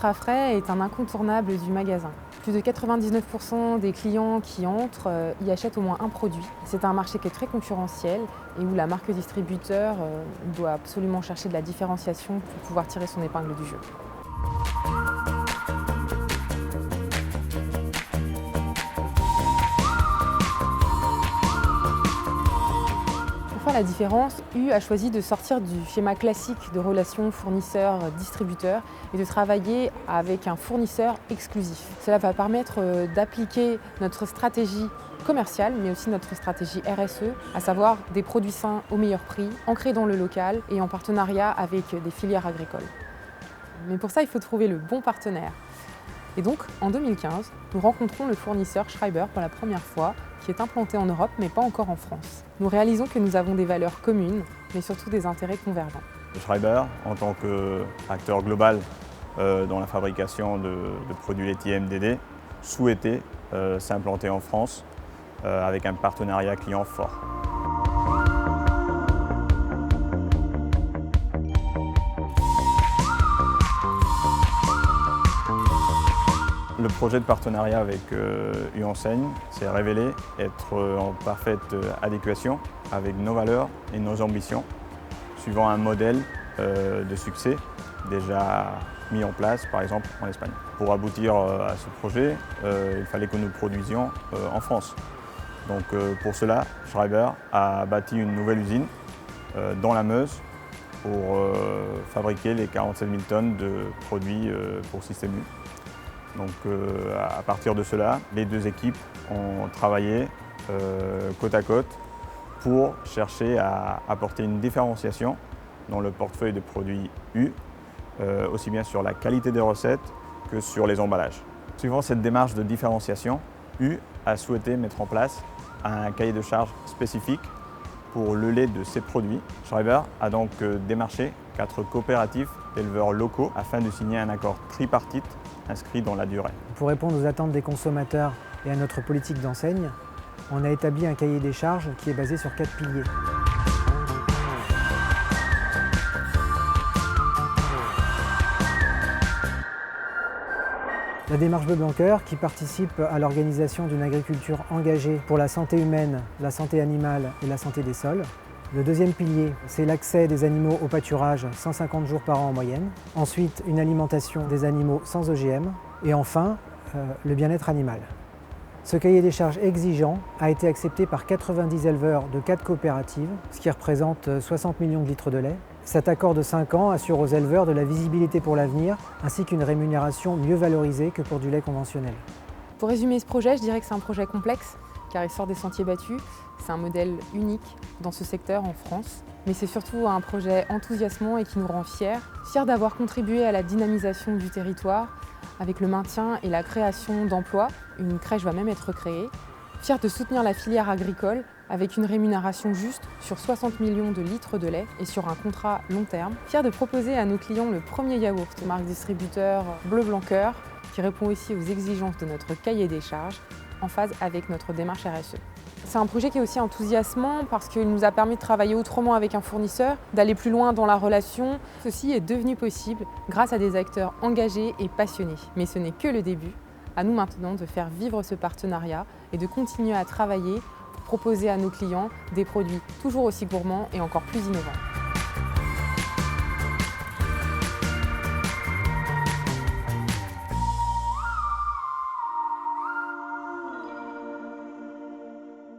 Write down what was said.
Extra Frais est un incontournable du magasin. Plus de 99% des clients qui entrent y achètent au moins un produit. C'est un marché qui est très concurrentiel et où la marque distributeur doit absolument chercher de la différenciation pour pouvoir tirer son épingle du jeu. Pour faire la différence, U a choisi de sortir du schéma classique de relations fournisseur-distributeur et de travailler avec un fournisseur exclusif. Cela va permettre d'appliquer notre stratégie commerciale, mais aussi notre stratégie RSE, à savoir des produits sains au meilleur prix, ancrés dans le local et en partenariat avec des filières agricoles. Mais pour ça, il faut trouver le bon partenaire. Et donc, en 2015, nous rencontrons le fournisseur Schreiber pour la première fois, qui est implanté en Europe, mais pas encore en France. Nous réalisons que nous avons des valeurs communes, mais surtout des intérêts convergents. Schreiber, en tant qu'acteur global dans la fabrication de produits laitiers MDD, souhaitait s'implanter en France avec un partenariat client fort. Le projet de partenariat avec U-Enseigne s'est révélé être en parfaite adéquation avec nos valeurs et nos ambitions, suivant un modèle de succès déjà mis en place, par exemple en Espagne. Pour aboutir à ce projet, il fallait que nous produisions en France. Donc pour cela, Schreiber a bâti une nouvelle usine dans la Meuse pour fabriquer les 47 000 tonnes de produits pour Système U. Donc à partir de cela, les deux équipes ont travaillé côte à côte pour chercher à apporter une différenciation dans le portefeuille de produits U, aussi bien sur la qualité des recettes que sur les emballages. Suivant cette démarche de différenciation, U a souhaité mettre en place un cahier de charges spécifique pour le lait de ses produits. Schreiber a donc démarché 4 coopératives d'éleveurs locaux afin de signer un accord tripartite inscrit dans la durée. Pour répondre aux attentes des consommateurs et à notre politique d'enseigne, on a établi un cahier des charges qui est basé sur 4 piliers. La démarche Bleu Blanc Cœur qui participe à l'organisation d'une agriculture engagée pour la santé humaine, la santé animale et la santé des sols. Le deuxième pilier, c'est l'accès des animaux au pâturage 150 jours par an en moyenne. Ensuite, une alimentation des animaux sans OGM. Et enfin, le bien-être animal. Ce cahier des charges exigeant a été accepté par 90 éleveurs de 4 coopératives, ce qui représente 60 millions de litres de lait. Cet accord de 5 ans assure aux éleveurs de la visibilité pour l'avenir, ainsi qu'une rémunération mieux valorisée que pour du lait conventionnel. Pour résumer ce projet, je dirais que c'est un projet complexe, car il sort des sentiers battus. C'est un modèle unique dans ce secteur en France. Mais c'est surtout un projet enthousiasmant et qui nous rend fiers. Fiers d'avoir contribué à la dynamisation du territoire avec le maintien et la création d'emplois. Une crèche va même être créée. Fiers de soutenir la filière agricole avec une rémunération juste sur 60 millions de litres de lait et sur un contrat long terme. Fiers de proposer à nos clients le premier yaourt marque distributeur Bleu Blanc Cœur qui répond aussi aux exigences de notre cahier des charges en phase avec notre démarche RSE. C'est un projet qui est aussi enthousiasmant parce qu'il nous a permis de travailler autrement avec un fournisseur, d'aller plus loin dans la relation. Ceci est devenu possible grâce à des acteurs engagés et passionnés. Mais ce n'est que le début. À nous maintenant de faire vivre ce partenariat et de continuer à travailler pour proposer à nos clients des produits toujours aussi gourmands et encore plus innovants.